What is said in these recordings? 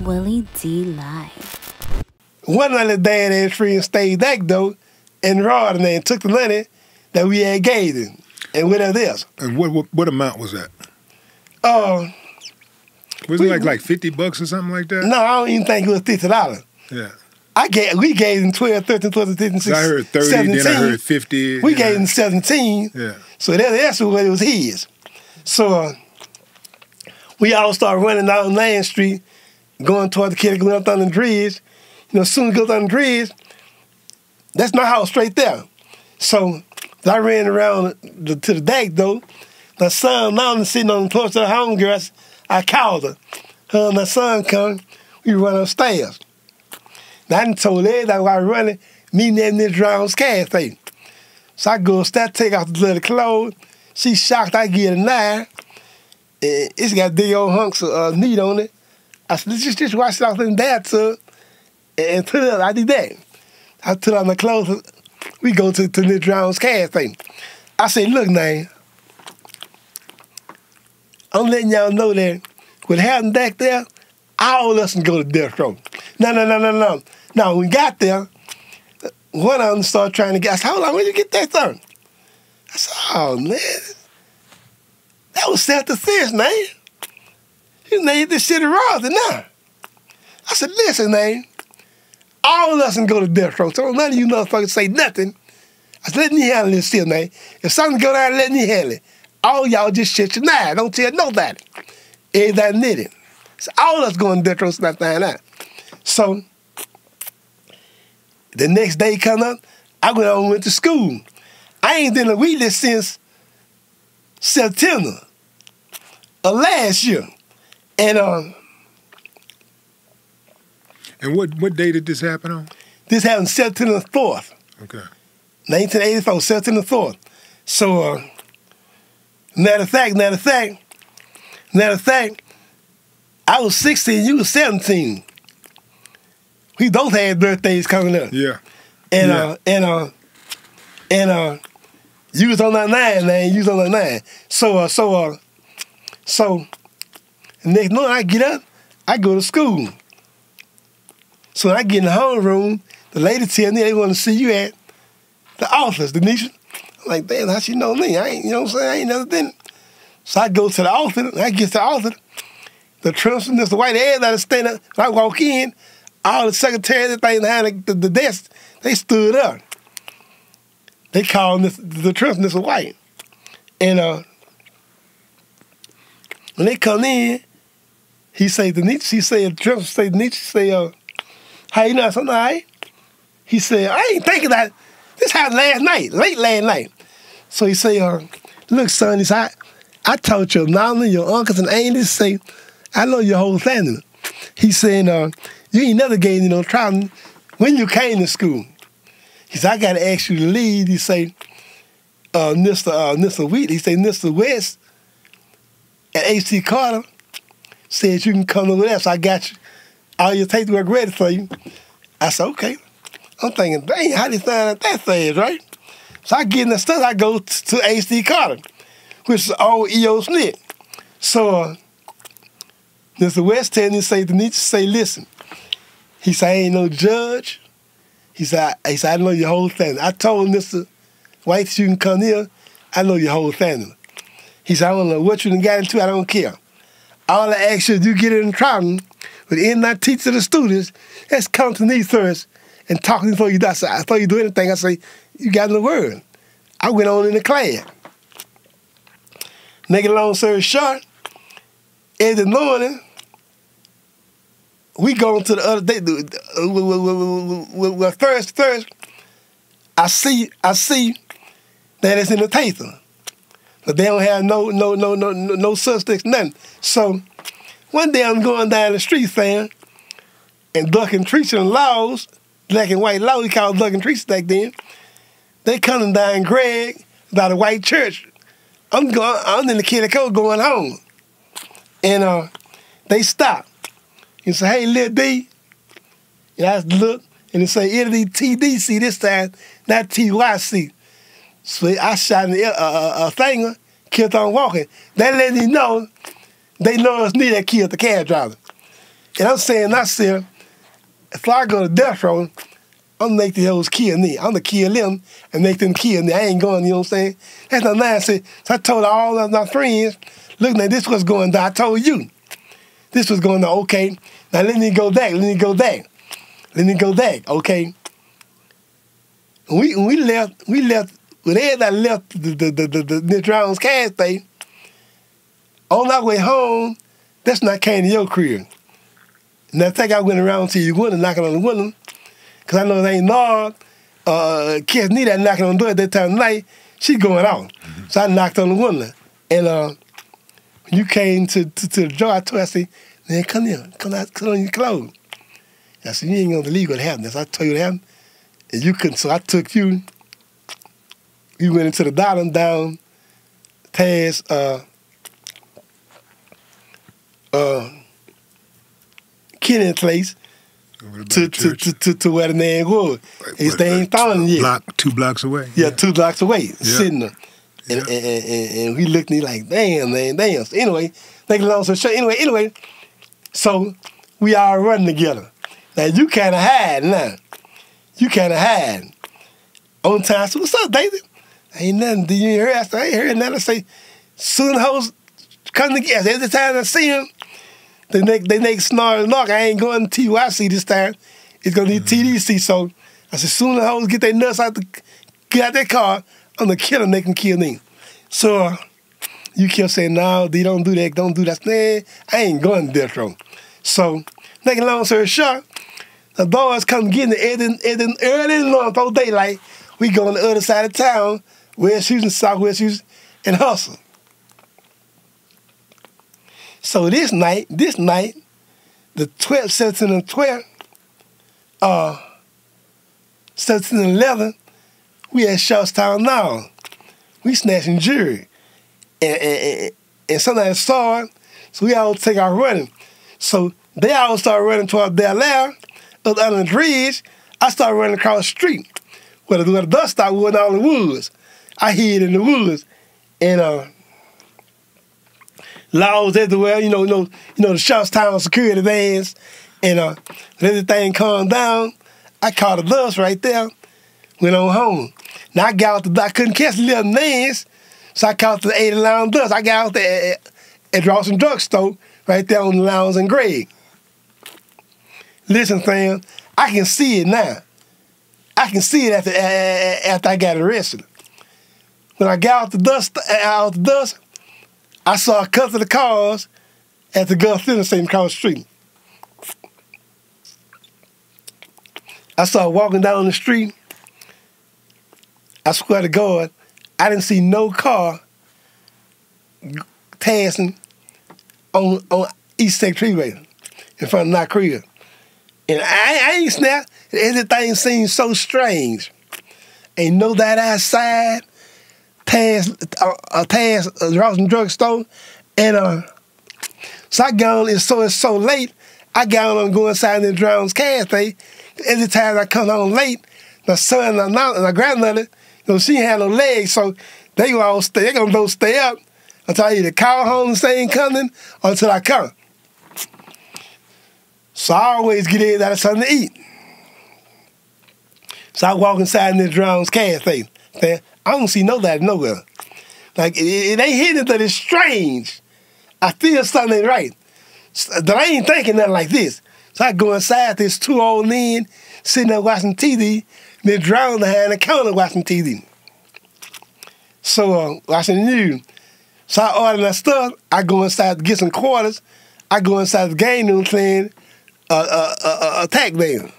Willie D Live. One other dad-ass friend stayed back, though, and robbed him and took the money that we had gave him and whatever else. And what amount was that? Was it like $50 or something like that? No, I don't even think it was $50. Yeah. We gave him 12, 13, 14, 15, 16, I heard 30, 17. Then I heard 50. We gave him 17. Yeah. So that's what it was his. So we all started running down Land Street, going toward the kid, going up on the bridge. You know, as soon as we go down the bridge, that's my house straight there. So I ran around to the back door. My son now sitting on the porch of the home girl. I called her. Her and my son come. We run upstairs. Now, I done told everybody while I was running, meeting at Miss Brown's cafe. So I go upstairs, take off the little clothes. She's shocked I get a knife. And it's got big old hunks of meat on it. I said, let's just wash it off in the bathtub and put it up. I did that. I put on my clothes. We go to Miss Brown's cafe. I say, look, now, I'm letting y'all know that what happened back there, all of us can go to death row. No. Now, when we got there, one of them started trying to get, I said, hold on, where'd you get that from? I said, oh, man, that was self-defense, man. You named this shit a robbery now. I said, listen, man, all of us can go to death row, so none of you motherfuckers say nothing. I said, let me handle this shit, man. If something go down, let me handle it. All y'all just shit your knife. Don't tell nobody. Everybody admit it. So all of us going to death row, so I find out. So the next day come up, I went to school. I ain't been a Willie since September of last year. And what day did this happen on? This happened September 4th. Okay. 1984, September 4th. So, matter of fact, I was 16, you was 17. We both had birthdays coming up. Yeah. And you was on that 9, man. You was on that 9. So the next morning I get up, I go to school. So when I get in the homeroom, the lady tell me they want to see you at the office, Demetrius. I'm like, damn, how she know me? I ain't, you know what I'm saying? I ain't never been. So I go to the office. I get to the office. The principal, Mr. White, everybody stand up. When I walk in, all the secretaries, everything behind the desk, they stood up. They called the principal, Mr. White. And when they come in, he say, Demetrius, the principal say, Demetrius, how you know something, all right? He said, I ain't thinking that. This happened last night, late last night. So he say, look, son, he said, I taught your mama, your uncles, and aunties, say, I know your whole family. He said, you ain't never gave me no trouble when you came to school. He said, I got to ask you to leave. He said, Mr. Wheat, he said, Mr. West at H.C. Carter said you can come over there, so I got you. All your paperwork ready for you. I said, okay. I'm thinking, dang, how they find out that fast, right? So I get in the stuff, I go to H.C. Carter, which is old E.O. Smith. So Mr. West telling me, Demetrius, listen. He said, I ain't no judge. He said, I know your whole family. I told Mr. White, you can come here. I know your whole family. He said, I don't know what you done got into. I don't care. All I ask you, if you get in trouble with any of my teachers or the students, let's come to me first and talk to me before you do. I said, before you do anything, I say, you got the word. I went on in the class. Make it long story short, every morning, we go to the other day. Well, first, I see that it's in the paper, but they don't have no substance, nothing. So one day I'm going down the street, fam, and ducking trees and laws, black and white law, we called ducking trees back then. They coming down Greg by the white church. I'm in the Kenny Code going home, and they stop. And say, hey, Lil D. And I look, and they say, it'll be TDC this time, not TYC. So I shot a finger, kept on walking. That let me know they know it's me that killed the cab driver. And I'm saying myself, if I go to death row, I'm gonna make the hoes kill me. I'm gonna kill them and make them kill me. I ain't going, you know what I'm saying? That's not nice. So I told all of my friends, look, now this was going down. I told you. This was going on, okay. Now let me go back, okay. When we left, when everybody left the Drown's Cash thing, on our way home, that's not came to your crib. And I think I went around to your window, knocking on the window, because I know it ain't no kids need that knocking on the door at that time of night. She's going out. So I knocked on the window. And when you came to the door, I told her, I said, man, come here, come out, put on your clothes. I said, you ain't gonna believe what happened. So I told you what happened. And you couldn't, so I took you. We went into the bottom down past Kenny place to where the man was. They ain't found him yet. 2 blocks away. Yeah, 2 blocks away, sitting there. And we looked at me like, damn, man, damn. So anyway, make a long story short. Anyway, so we all running together. Now you kind of hide now. You kind of hide. On time, I said, what's up, David? Ain't nothing. Do you hear? I said, I ain't heard nothing. I say, soon the hoes come together. Every time I see them, they make snarl and knock. I ain't going to TYC this time. It's going to be TDC. So I said, soon the hoes get their nuts out, get out their car, I'm going to kill them, make them kill me. So you kept saying, no, they don't do that, don't do that. Man, I ain't going to death row. So, making a long story short, the boys come getting it early in the morning, before daylight. We go on the other side of town, West Houston, Southwest Houston, and hustle. So this night, the 12th, 17, and 12th, 17 and 11, we at Shortstown now. We snatching jewelry. And somebody saw it, so we all take our running. So they all start running toward Bel Air, up under the bridge. I started running across the street where the dust stop was all in the woods. I hid in the woods. And laws everywhere, you know the Shortstown security vans. And when everything calmed down, I caught a bus right there, went on home. Now I got out I couldn't catch the little names, so I caught the 80 Lounge bus. I got out there at Rawson Drugstore, right there on the Lounge and Greg. Listen, fam, I can see it now. I can see it after I got arrested. When I got out the dust, I saw a couple of the cars at the Gulf Center Station across the street. I started walking down the street. I swear to God, I didn't see no car passing on East Tech Freeway in front of my crib. And I ain't snapped. Everything seemed so strange. Ain't no that outside, past Rawson Drugstore. And so I got on, it's so late, I got on go inside the Drown's Cafe. Every time I come home late, my son and my grandmother, she ain't had no legs, so they gonna go stay up until I either call home and say ain't coming or until I come. So I always get in that something to eat. So I walk inside the Drown's Cafe. I don't see nobody nowhere. Like, it ain't hidden, but it's strange. I feel something ain't right. But I ain't thinking nothing like this. So I go inside, there's 2 old men sitting there watching TV, and they're drowned behind the counter watching TV. So, watching the news. So I order my stuff, I go inside to get some quarters, I go inside the game room playing attack band.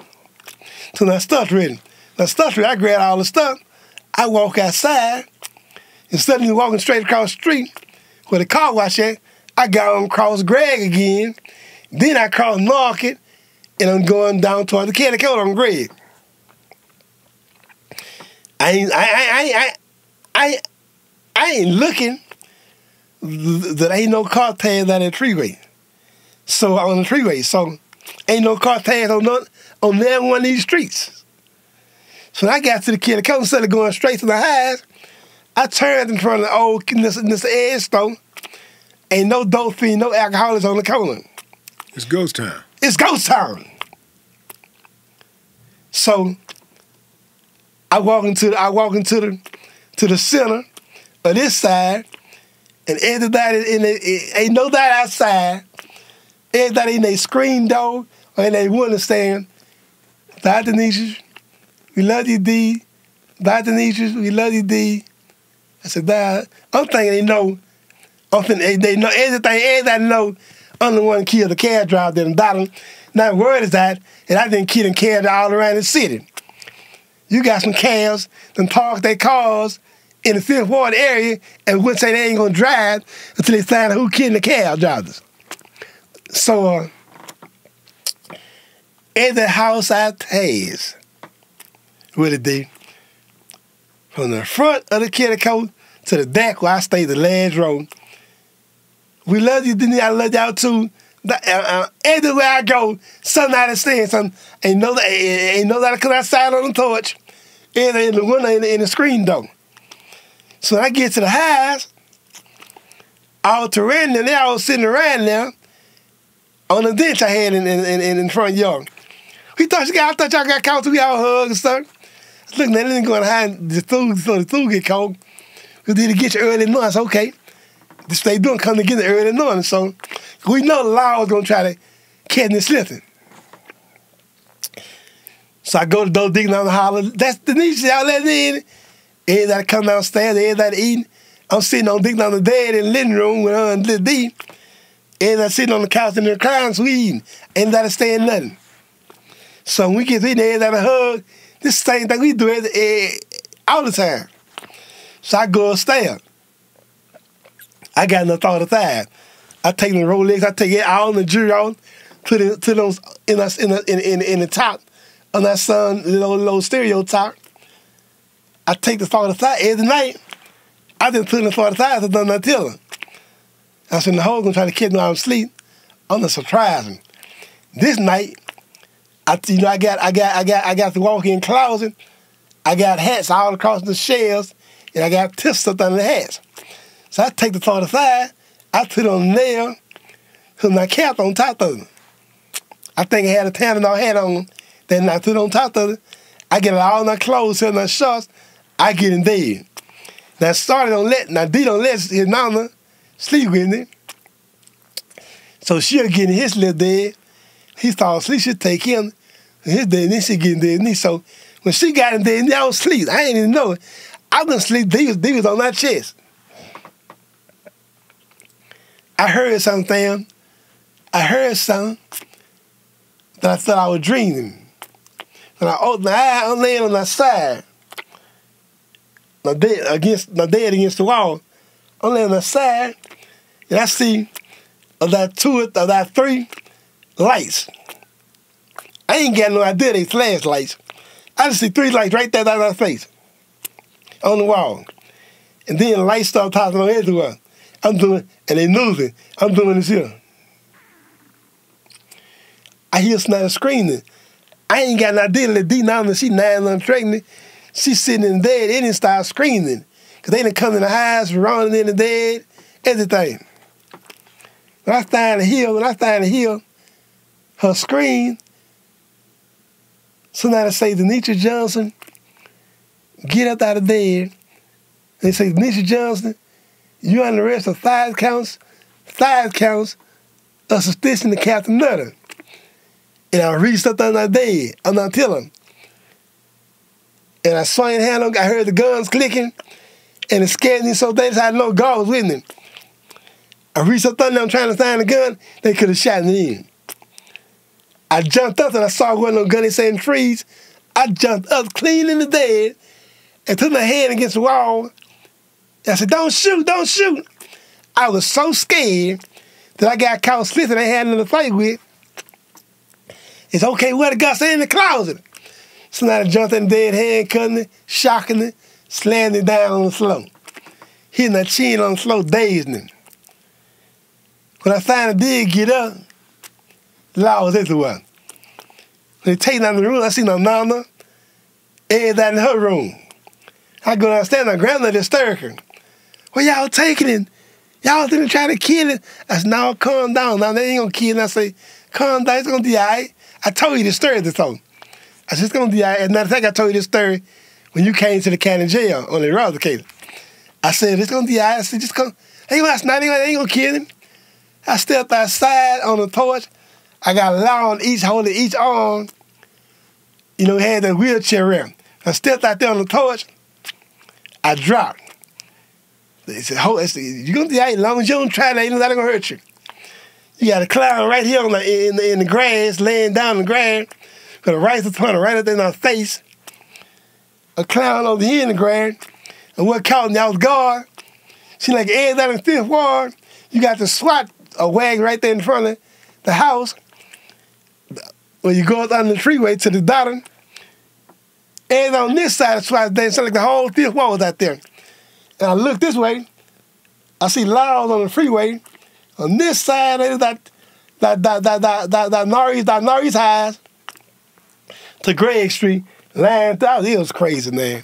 So my stuff's ready. I grab all the stuff, I walk outside, and suddenly walking straight across the street where the car wash at, I got on across Greg again, then I cross Market, and I'm going down toward the Kelly Coat on Greg. I ain't looking. There ain't no car tags on that freeway. So on the freeway, so ain't no car tags on that one of these streets. So when I got to the Kelly Coat, instead of going straight to the highs, I turned in front of the old this Ed store. Ain't no dope fiend, no alcoholics on the corner. It's ghost town. It's ghost town. So I walk into the center of this side, and everybody ain't nobody outside. Everybody in their screen door or in their window saying, "Bye, Demetrius, we love you, D. Bye, Demetrius, we love you, D." I said, "Bye." I'm thinking they know. I'm thinking they know everything. Everybody know I'm the one who killed the cab driver that died him. Now the word is that, and I didn't kill and cab all around the city. You got some cabs that park their cars in the Fifth Ward area and would say they ain't gonna drive until they find out who killed the cab drivers. So every house I pass, Willie D, from the front of the kitty coat to the back where I stay the last row. We love you, Denise. I love y'all too. Everywhere I go, somebody saying something. Ain't nobody come outside on the torch. Either in the window in the screen door. So when I get to the house, all terrain, and they all sitting around there on the bench I had in the front yard. I thought y'all got caught too. We all hug and stuff. Look, they didn't go and hide the food so the food get cold. We did to get you early in the morning. I said, okay. This they doing come to get it early in the morning. So we know the law was gonna try to catch me slipping. So I go to the door digging on the holler. That's Denise, y'all let me in. Everybody come downstairs, everybody eating. I'm sitting on digging on the bed in the living room with her and Little D. Everybody sitting on the couch in the crying, we eating. Ain't nobody saying nothing. So when we get in there, everybody hug. This same thing we do all the time. So I go upstairs. I got enough thought of that. I take the Rolex, I take it all in the jewelry on, put it in the top of that son, little stereo top. I take the thought of that every night. I just put in the thought of that, I done not tell her. I said the hoe gonna try to catch me while I'm asleep. I'm gonna surprise him. This night, I got the walk-in closet. I got hats all across the shelves, and I got tips up under the hats. So I take the 45, I put it on the nail, put my cap on top of it. I think I had a Panama hat on, then I put it on top of it. I get all my clothes and my shorts, I get in bed. Now D don't let his mama sleep with me. So she'll get in his little bed. He fall asleep, she'll take him in his bed, and then she get in bed with me. So when she got in bed, I was asleep. I ain't even know it. I was asleep, D was on my chest. I heard something, I heard something that I thought I was dreaming. When I opened my eye, I'm laying on my side. My bed against the wall. I'm laying on my side, and I see about 3 lights. I ain't got no idea they flashlights. I just see 3 lights right there by my face on the wall. And then the lights start popping on everywhere. I'm doing, and they moving. I'm doing this here. I hear somebody screaming. I ain't got no idea that D now, she 9 months pregnant. She's sitting in bed, they didn't start screaming. Because they didn't come in the house, running in the bed, everything. When I started to hear her scream, somebody say, Demetrius Johnson, get up out of bed. They say, Demetrius Johnson, you under arrest of 5 counts of suspicion to Captain Nutter. And I reached up on my bed. I'm not telling. And I swung hand on, I heard the guns clicking, and it scared me so bad I know God was with me. I reached up on them trying to find the gun, they could have shot me in. I jumped up and I saw one of them guns saying freeze. I jumped up clean in the bed and put my hand against the wall. I said, don't shoot, don't shoot. I was so scared that I got caught slipping. I had nothing to fight with. It's okay, where the gun? Stay in the closet. Somebody jumped in the bed, handcuffing me, shocking me, slammed me down on the floor. Hitting my chin on the floor, dazed me. When I finally did get up, the law was everywhere. When they take me out of the room, I see my mama, everybody in her room. I go downstairs, my grandmother hysterical. Well, y'all taking it? Y'all didn't try to kill it? I said, no, calm down. Now, they ain't gonna kill it. I say, calm down, it's gonna be all right. I told you this story this time. I said, it's gonna be all right. As a matter of fact, I told you this story when you came to the county jail on the robbery case. I said, it's gonna be all right. I said, just come. Ain't gonna kill him. I stepped outside on the porch. I got a law on each, holding each arm. You know, had that wheelchair around. I stepped out there on the porch. I dropped. They said, you're gonna be all right as long as you don't try that, ain't nothing gonna hurt you. You got a clown right here in the grass, laying down in the grass, with a rifle pointer right up there in our face. A clown over here in the grass. And what caught me off guard, see like eggs out in the fifth ward, you got the SWAT wagon right there in front of the house. When you go down the freeway to the Dotton, and on this side of the SWAT, it sounded like the whole fifth ward was out there. And I look this way, I see Laws on the freeway. On this side, there's that Northeast Highs to Gregg Street, lying out. It was crazy, man.